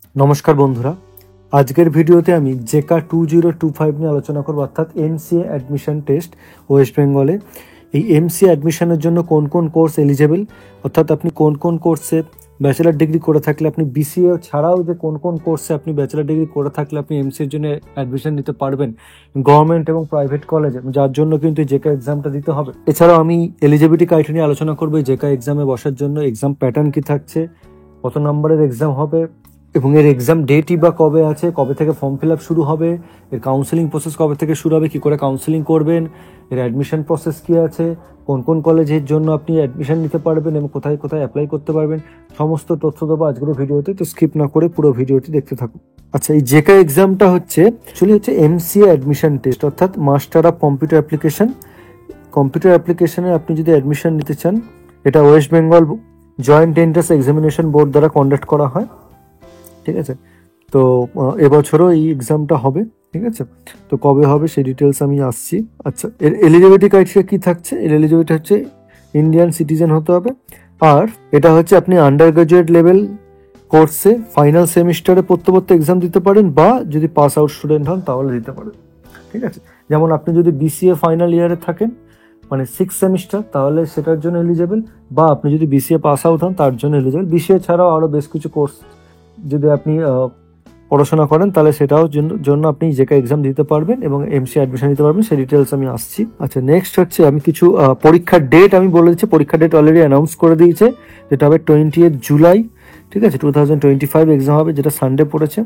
নমস্কার বন্ধুরা, আজকের ভিডিওতে আমি জেকা 2025 নিয়ে আলোচনা করব, অর্থাৎ এমসিএ অ্যাডমিশন টেস্ট ওয়েস্ট বেঙ্গলে। এই এমসিএ অ্যাডমিশনের জন্য কোন কোন কোর্স এলিজেবল, অর্থাৎ আপনি কোন কোন কোর্সে ব্যাচেলার ডিগ্রি করে থাকলে, আপনি বিসিএ ছাড়াও যে কোন কোন কোর্সে আপনি ব্যাচেলার ডিগ্রি করে থাকলে আপনি এমসিএর জন্য অ্যাডমিশন নিতে পারবেন গভর্নমেন্ট এবং প্রাইভেট কলেজে, যার জন্য কিন্তু জেকা এক্সামটা দিতে হবে। এছাড়াও আমি এলিজিবিলিটি ক্রাইটেরিয়া নিয়ে আলোচনা করবো, জেকা এক্সামে বসার জন্য এক্সাম প্যাটার্ন কি থাকছে, কত নম্বরের এক্সাম হবে এবং এর এক্সাম ডেটই বা কবে আছে, কবে থেকে ফর্ম ফিল আপ শুরু হবে, এর কাউন্সেলিং প্রসেস কবে থেকে শুরু হবে, কী করে কাউন্সেলিং করবেন, এর অ্যাডমিশন প্রসেস কী আছে, কোন কোন কলেজের জন্য আপনি অ্যাডমিশন নিতে পারবেন এবং কোথায় কোথায় অ্যাপ্লাই করতে পারবেন, সমস্ত তথ্য দেবো আজকের ভিডিওতে। তো স্কিপ না করে পুরো ভিডিওটি দেখতে থাকুন। আচ্ছা, এই জেকা এক্সামটা হচ্ছে এমসিএ অ্যাডমিশন টেস্ট, অর্থাৎ master of computer application. Computer অ্যাপ্লিকেশনে আপনি যদি অ্যাডমিশন নিতে চান, এটা West Bengal joint entrance examination board দ্বারা কন্ডাক্ট করা হয়। ঠিক আছে, তো এবছরও এই এক্সামটা হবে। ঠিক আছে, তো কবে হবে সেই ডিটেলস আমি আসছি। আচ্ছা, এর এলিজিবিলিটি ক্রাইটেরিয়া কী থাকছে? এর এলিজিবিলিটি হচ্ছে ইন্ডিয়ান সিটিজেন হতে হবে, আর এটা হচ্ছে আপনি আন্ডার গ্রাজুয়েট লেভেল কোর্সে ফাইনাল সেমিস্টারে পড়তে এক্সাম দিতে পারেন, বা যদি পাস আউট স্টুডেন্ট হন তাহলে দিতে পারেন। ঠিক আছে, যেমন আপনি যদি বিসিএ ফাইনাল ইয়ারে থাকেন, মানে 6 সেমিস্টার, তাহলে সেটার জন্য এলিজেবল, বা আপনি যদি বিসিএ পাস আউট হন তার জন্য এলিজেবল। বিসিএ ছাড়াও আরও বেশ কিছু কোর্স যদি আপনি পড়াশোনা করেন তাহলে সেটাও জন্য আপনি জেকা এক্সাম দিতে পারবেন এবং এমসি অ্যাডমিশন নিতে পারবেন, সেই ডিটেলস আমি আসছি। আচ্ছা, নেক্সট হচ্ছে আমি কিছু পরীক্ষার ডেট আমি বলে দিচ্ছি। পরীক্ষার ডেট অলরেডি অ্যানাউন্স করে দিয়েছে, যেটা হবে 20 জুলাই। ঠিক আছে, 2025 এক্সাম হবে, যেটা সানডে পড়েছে।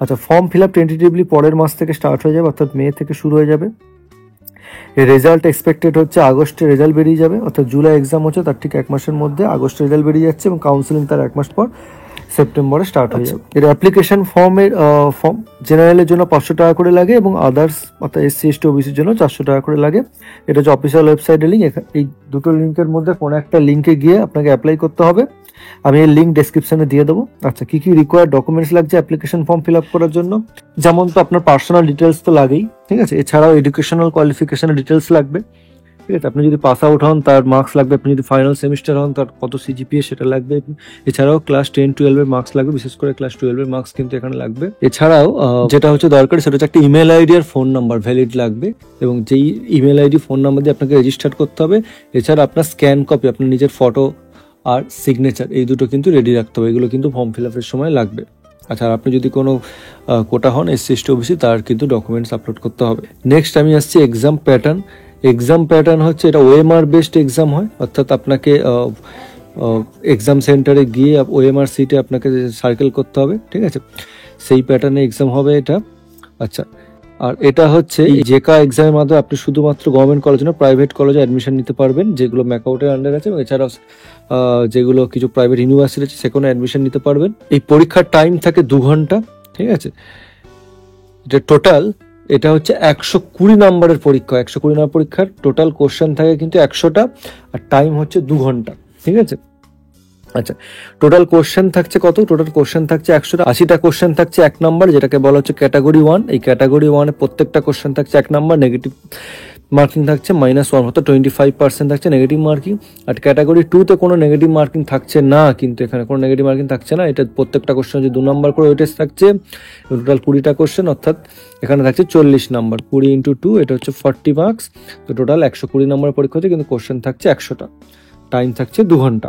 আচ্ছা, ফর্ম ফিল আপ টেন্টেটিভলি পরের মাস থেকে স্টার্ট হয়ে যাবে, অর্থাৎ মে থেকে শুরু হয়ে যাবে। এর রেজাল্ট এক্সপেক্টেড হচ্ছে আগস্টে রেজাল্ট বেরিয়ে যাবে, অর্থাৎ জুলাই এক্সাম হচ্ছে তার ঠিক 1 মাসের মধ্যে আগস্টে রেজাল্ট বেরিয়ে যাচ্ছে, এবং কাউন্সেলিং তার 1 মাস পর সেপ্টেম্বরে স্টার্ট হয়ে যাবে। এর অ্যাপ্লিকেশন ফর্মের ফর্ম জেনারেলের জন্য 500 টাকা করে লাগে, এবং আদার্স অর্থাৎ এসসি এসটি ওবিসির জন্য 400 টাকা করে লাগে। এটা হচ্ছে অফিসিয়াল ওয়েবসাইটের লিঙ্ক। এই দুটো লিঙ্কের মধ্যে কোনো একটা লিঙ্কে গিয়ে আপনাকে অ্যাপ্লাই করতে হবে, আমি এই লিঙ্ক ডেসক্রিপশনে দিয়ে দেবো। আচ্ছা, কি কি রিকোয়ার্ড ডকুমেন্টস লাগছে অ্যাপ্লিকেশন ফর্ম ফিল আপ করার জন্য? যেমন তো আপনার পার্সোনাল ডিটেলস তো লাগেই, ঠিক আছে, এছাড়াও এডুকেশনাল কোয়ালিফিকেশনের ডিটেলস লাগবে। ঠিক আছে, আপনি যদি পাস আউট হন তার মার্কস লাগবে, আপনি যদি ফাইনাল সেমিস্টার হন তার কত সিজিপিএ সেটা লাগবে, এছাড়াও ক্লাস 10-12 এর মার্কস লাগবে, বিশেষ করে ক্লাস 12 এর মার্কস কিন্তু এখানে লাগবে। এছাড়াও যেটা হচ্ছে দরকারি সেটা হচ্ছে একটা ইমেল আইডি আর ফোন নাম্বার ভ্যালিড লাগবে, এবং যেই ইমেল আইডি ফোন নাম্বার দিয়ে আপনাকে রেজিস্টার করতে হবে। এছাড়া আপনার স্ক্যান কপি, আপনার নিজের ফটো আর সিগনেচার, এই দুটো কিন্তু রেডি রাখতে হবে, এগুলো কিন্তু ফর্ম ফিল আপের সময় লাগবে। আচ্ছা, আপনি যদি কোনো কোটা হন এসসি এসটি ওবিসি, তার কিন্তু ডকুমেন্টস আপলোড করতে হবে। নেক্সট আমি আসছি এক্সাম প্যাটার্ন। এক্সাম প্যাটার্ন হচ্ছে এটা ওএমআর বেসড এক্সাম হয়, অর্থাৎ আপনাকে এক্সাম সেন্টারে গিয়ে ওএমআর সিটে আপনাকে সার্কেল করতে হবে। ঠিক আছে, সেই প্যাটার্নে এক্সাম হবে এটা। আচ্ছা, আর এটা হচ্ছে জেকা এক্সামের মাধ্যমে আপনি শুধুমাত্র গভর্নমেন্ট কলেজ না, প্রাইভেট কলেজে অ্যাডমিশন নিতে পারবেন, যেগুলো ম্যাকআউটের আন্ডার আছে, এবং এছাড়াও যেগুলো কিছু প্রাইভেট ইউনিভার্সিটি আছে সেখানে অ্যাডমিশন নিতে পারবেন। এই পরীক্ষার টাইম থাকে 2 ঘন্টা। ঠিক আছে, এটা টোটাল এটা হচ্ছে 120 নম্বরের পরীক্ষা। 120 নম্বর পরীক্ষার টোটাল কোশ্চেন থাকে কিন্তু 100টা, আর টাইম হচ্ছে 2 ঘন্টা। ঠিক আছে, আচ্ছা, টোটাল কোশ্চেন থাকছে কত? টোটাল কোশ্চেন থাকছে 180টা কোশ্চেন থাকছে 1 নম্বর, যেটাকে বলা হচ্ছে ক্যাটাগরি 1। এই ক্যাটাগরি 1 এ প্রত্যেকটা কোশ্চেন থাকছে 1 নম্বর, নেগেটিভ মার্কিং থাকছে -1, অর্থাৎ 25% থাকছে নেগেটিভ মার্কিং। আর ক্যাটাগরি 2-তে কোনো নেগেটিভ মার্কিং থাকছে না, কিন্তু এখানে কোনো নেগেটিভ মার্কিং থাকছে না। এটা প্রত্যেকটা কোশ্চেন হচ্ছে 2 নম্বর করে ওয়েটেজ থাকছে, টোটাল 20টা কোশ্চেন, অর্থাৎ এখানে থাকছে 40 নম্বর। 20 × 2 এটা হচ্ছে 40 মার্কস। তো টোটাল 120 নম্বরের পরীক্ষা হচ্ছে, কিন্তু কোশ্চেন থাকছে 100টা, টাইম থাকছে 2 ঘন্টা।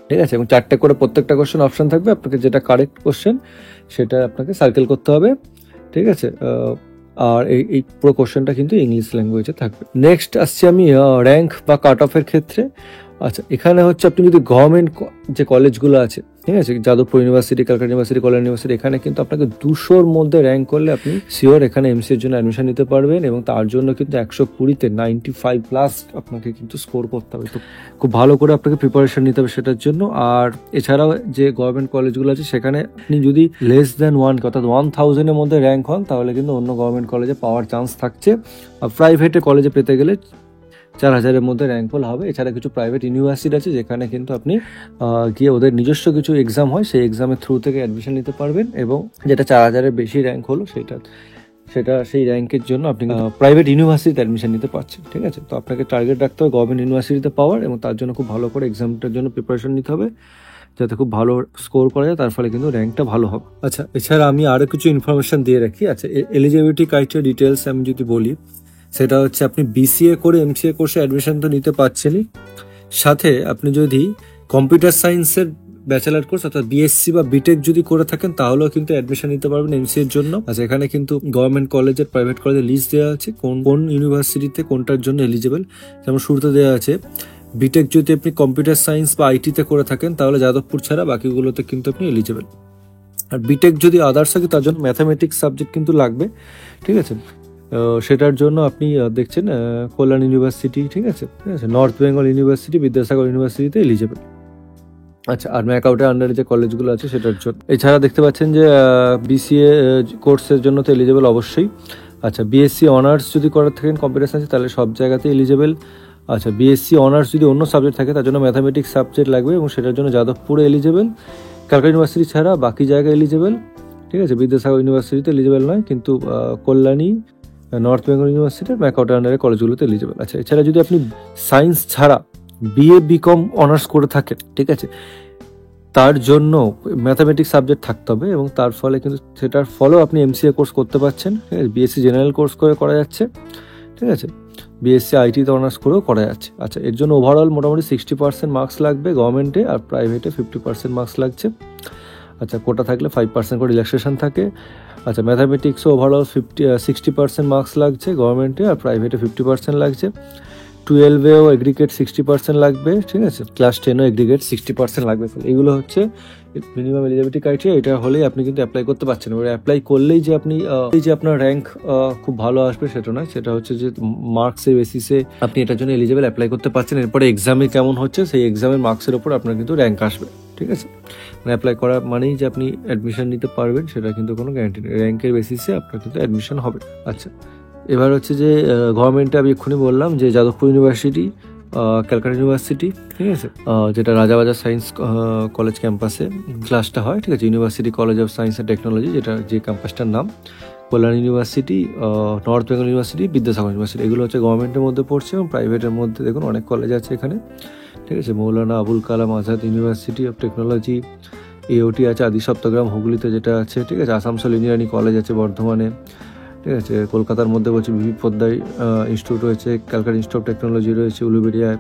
ঠিক আছে, এবং 4টে করে প্রত্যেকটা কোশ্চেন অপশন থাকবে, আপনাকে যেটা কারেক্ট কোশ্চেন সেটা আপনাকে সার্কেল করতে হবে। ঠিক আছে, আর এই পুরো কোশ্চেনটা কিন্তু ইংলিশ ল্যাঙ্গুয়েজে থাকবে। নেক্সট আসছি আমি র্যাঙ্ক বা কাট অফের ক্ষেত্রে। আচ্ছা, এখানে হচ্ছে আপনি যদি গভর্নমেন্ট যে কলেজগুলো আছে, ঠিক আছে, যাদবপুর ইউনিভার্সিটি, ক্যালকাটা ইউনিভার্সিটি, কল্যাণ ইউনিভার্সিটি, এখানে কিন্তু আপনাকে 200-র মধ্যে র্যাঙ্ক করলে আপনি শিওর এখানে এমসিএর জন্য অ্যাডমিশন নিতে পারবেন, এবং তার জন্য কিন্তু 120-তে 95+ আপনাকে কিন্তু স্কোর করতে হবে। তো খুব ভালো করে আপনাকে প্রিপারেশন নিতে হবে সেটার জন্য। আর এছাড়াও যে গভর্নমেন্ট কলেজগুলো আছে সেখানে আপনি যদি লেস দ্যান 1, অর্থাৎ 1000-এর মধ্যে র্যাঙ্ক হন, তাহলে কিন্তু অন্য গভর্নমেন্ট কলেজে পাওয়ার চান্স থাকছে। আর প্রাইভেটে কলেজে পেতে গেলে 4000-এর মধ্যে র্যাঙ্ক হল হবে। এছাড়া কিছু প্রাইভেট ইউনিভার্সিটি আছে যেখানে কিন্তু আপনি গিয়ে ওদের নিজস্ব কিছু এক্সাম হয়, সেই এক্সামের থ্রু থেকে অ্যাডমিশন নিতে পারবেন, এবং যেটা 4000-এর বেশি র্যাঙ্ক হলো সেটা সেই র্যাঙ্কের জন্য আপনি প্রাইভেট ইউনিভার্সিটিতে অ্যাডমিশন নিতে পারছেন। ঠিক আছে, তো আপনাকে টার্গেট রাখতে হবে গভর্নমেন্ট ইউনিভার্সিটিতে পাওয়ার, এবং তার জন্য খুব ভালো করে এক্সামটার জন্য প্রিপারেশন নিতে হবে। যাতে খুব ভালো স্কোর করা যায়, তার ফলে কিন্তু র্যাঙ্কটা ভালো হবে। আচ্ছা, এছাড়া আমি আরও কিছু ইনফরমেশন দিয়ে রাখি। আচ্ছা, এলিজিবিলিটি ক্রাইটেরিয়া ডিটেলস আমি যদি বলি, সেটা হচ্ছে আপনি বিসিএ করে এমসিএ কোর্সে অ্যাডমিশন তো নিতে পারছেনই, সাথে আপনি যদি কম্পিউটার সায়েন্সের ব্যাচেলার কোর্স অর্থাৎ বিএসসি বা বিটেক যদি করে থাকেন তাহলেও কিন্তু অ্যাডমিশন নিতে পারবেন এমসিএ এর জন্য। আচ্ছা, এখানে কিন্তু গভর্নমেন্ট কলেজের প্রাইভেট কলেজের লিস্ট দেওয়া আছে কোন কোন ইউনিভার্সিটিতে কোনটার জন্য এলিজিবল। যেমন শুরুতে দেওয়া আছে বিটেক যদি আপনি কম্পিউটার সায়েন্স বা আইটিতে করে থাকেন তাহলে যাদবপুর ছাড়া বাকিগুলোতে কিন্তু আপনি এলিজিবল। আর বিটেক যদি আদার্স থাকে তার জন্য ম্যাথামেটিক্স সাবজেক্ট কিন্তু লাগবে, ঠিক আছে। সেটার জন্য আপনি দেখছেন কল্যাণ ইউনিভার্সিটি, ঠিক আছে, নর্থ বেঙ্গল ইউনিভার্সিটি, বিদ্যাসাগর ইউনিভার্সিটিতে এলিজিবল। আচ্ছা, আর ম্যাকআউটের আন্ডারে যে কলেজগুলো আছে সেটার জন্য। এছাড়া দেখতে পাচ্ছেন যে বিসিএ কোর্সের জন্য তো এলিজিবল অবশ্যই। আচ্ছা, বিএসসি অনার্স যদি করার থাকেন কম্পিউটার সায়েন্সে তাহলে সব জায়গাতেই এলিজিবল। আচ্ছা, বিএসসি অনার্স যদি অন্য সাবজেক্ট থাকে তার জন্য ম্যাথামেটিক্স সাবজেক্ট লাগবে এবং সেটার জন্য যাদবপুরে এলিজিবল। ক্যালকাটা ইউনিভার্সিটি ছাড়া বাকি জায়গায় এলিজিবল, ঠিক আছে। বিদ্যাসাগর ইউনিভার্সিটিতে এলিজিবল নয়, কিন্তু কল্যাণী, নর্থ বেঙ্গল ইউনিভার্সিটির ম্যাকআউটের আন্ডারে কলেজগুলোতে এলিজিবল। আচ্ছা, এছাড়া যদি আপনি সায়েন্স ছাড়া বিএ বিকম অনার্স করে থাকেন, ঠিক আছে, তার জন্য ম্যাথামেটিক্স সাবজেক্ট থাকতে হবে এবং তার ফলে কিন্তু সেটার ফলেও আপনি এমসিএ কোর্স করতে পারছেন, ঠিক আছে। বিএসসি জেনারেল কোর্স করে করা যাচ্ছে, ঠিক আছে। বিএসসি আইটিতে অনার্স করেও করা যাচ্ছে। আচ্ছা, এর জন্য ওভারঅল মোটামুটি 60% মার্কস লাগবে গভর্নমেন্টে, আর প্রাইভেটে 50% মার্কস লাগছে। আচ্ছা, কোটা থাকলে 5% করে রিল্যাক্সেশন থাকে। আচ্ছা, ম্যাথামেটিক্সও ওভারঅল 60% মার্কস লাগছে গভর্নমেন্টে, আর প্রাইভেটে 50% লাগছে। 12এও এগ্রিগেট 60% লাগবে, ঠিক আছে। ক্লাস 10এও এগ্রিগেট 60% লাগবে। এগুলো হচ্ছে মিনিমাম এলিজিবিলিটি ক্রাইটেরিয়া। এটা হলেই আপনি কিন্তু অ্যাপ্লাই করতে পারছেন। এবার অ্যাপ্লাই করলেই যে আপনি আপনার র্যাঙ্ক খুব ভালো আসবে সেটা নয়, সেটা হচ্ছে যে মার্কসের বেসিসে আপনি এটার জন্য এলিজিবল অ্যাপ্লাই করতে পারছেন। এরপরে এক্সামে কেমন হচ্ছে সেই এক্সামের মার্কসের ওপর আপনার কিন্তু র্যাঙ্ক আসবে, ঠিক আছে। মানে অ্যাপ্লাই করা মানেই যে আপনি অ্যাডমিশন নিতে পারবেন সেটা কিন্তু কোনো গ্যারান্টি নেই। র্যাঙ্কের বেসিসে আপনার কিন্তু অ্যাডমিশন হবে। আচ্ছা, এবার হচ্ছে যে গভর্নমেন্টে আমি এক্ষুনি বললাম যে যাদবপুর ইউনিভার্সিটি, ক্যালকাটা ইউনিভার্সিটি, ঠিক আছে, যেটা রাজাবাজার সায়েন্স কলেজ ক্যাম্পাসে ক্লাসটা হয়, ঠিক আছে। University college of science and technology, যেটা যে ক্যাম্পাসটার নাম, Kalyan university, north Bengal university, Vidyasagar university, এগুলো হচ্ছে গভর্নমেন্টের মধ্যে পড়ছে এবং প্রাইভেটের মধ্যে দেখুন অনেক কলেজ আছে এখানে, ঠিক আছে। Maulana Abul Kalam Azad university of technology, AOT আছে আদি সপ্তগ্রাম হুগলিতে যেটা আছে, ঠিক আছে। আসানসোল ইঞ্জিনিয়ারিং কলেজ আছে বর্ধমানে, ঠিক আছে। কলকাতার মধ্যে বলছে বিবি পোদ্দার ইনস্টিটিউট রয়েছে, ক্যালকাটা ইনস্টিটিউট অফ টেকনোলজি রয়েছে উলুবেড়িয়ায়,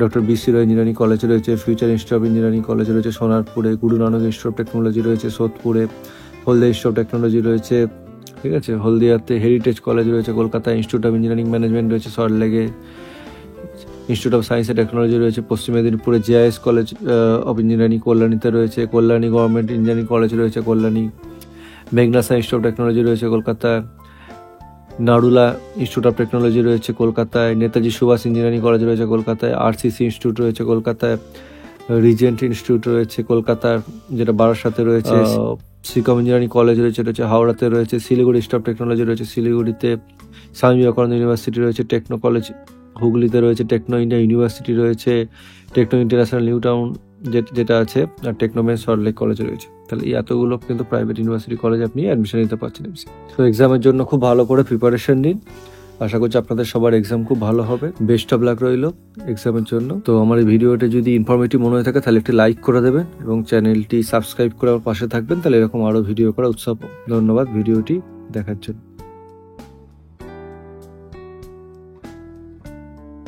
ডক্টর বিসি রয় ইঞ্জিনিয়ারিং কলেজ রয়েছে, future institute of engineering college রয়েছে সোনারপুরে, Guru Nanak institute of technology রয়েছে সোদপুরে, হলদিয়া ইনস্টিটিউট অফ টেকনোলজি রয়েছে, ঠিক আছে, হলদিয়াতে, হেরিটেজ কলেজ রয়েছে কলকাতায়, ইনস্টিটিউট অফ ইঞ্জিনিয়ারিং ম্যানেজমেন্ট রয়েছে সল্টলেকে, institute of science and technology রয়েছে পশ্চিম মেদিনীপুরে, জেআইএস কলেজ অফ ইঞ্জিনিয়ারিং কল্যাণীতে রয়েছে, কল্যাণী গভর্নমেন্ট ইঞ্জিনিয়ারিং কলেজ রয়েছে কল্যাণী, মেঘনাসা ইনস্টিটিউট অফ টেকনোলজি রয়েছে কলকাতায়, নাড়ুলা ইনস্টিটিউট অফ টেকনোলজি রয়েছে কলকাতায়, নেতাজি সুভাষ ইঞ্জিনিয়ারিং কলেজ রয়েছে কলকাতায়, আরসিসি ইনস্টিটিউট রয়েছে কলকাতায়, রিজেন্ট ইনস্টিটিউট রয়েছে কলকাতার যেটা বারাসাতে রয়েছে, শ্রীকম ইঞ্জিনিয়ারিং কলেজ রয়েছে হাওড়াতে রয়েছে, শিলিগুড়ি ইনস্টিটিউট অফ টেকনোলজি রয়েছে শিলিগুড়িতে, স্বামী বিবেকানন্দ ইউনিভার্সিটি রয়েছে, টেকনো কলেজ হুগলিতে রয়েছে, টেকনো ইন্ডিয়া ইউনিভার্সিটি রয়েছে, টেকনো ইন্টারন্যাশনাল নিউ টাউন যেটা আছে, আর টেকনোমেন সল্টলেক কলেজ রয়েছে। তাহলে এই এতগুলো কিন্তু প্রাইভেট ইউনিভার্সিটি কলেজে আপনি অ্যাডমিশন নিতে পারছেন। তো এক্সামের জন্য খুব ভালো করে প্রিপারেশন নিন। আশা করছি আপনাদের সবার এক্সাম খুব ভালো হবে। বেস্ট অফ লাক রইল এক্সামের জন্য। তো আমার এই ভিডিওটা যদি ইনফরমেটিভ মনে হয়ে থাকে তাহলে একটি লাইক করে দেবেন এবং চ্যানেলটি সাবস্ক্রাইব করে আমার পাশে থাকবেন, তাহলে এরকম আরও ভিডিও করা উৎসাহ। ধন্যবাদ ভিডিওটি দেখার জন্য।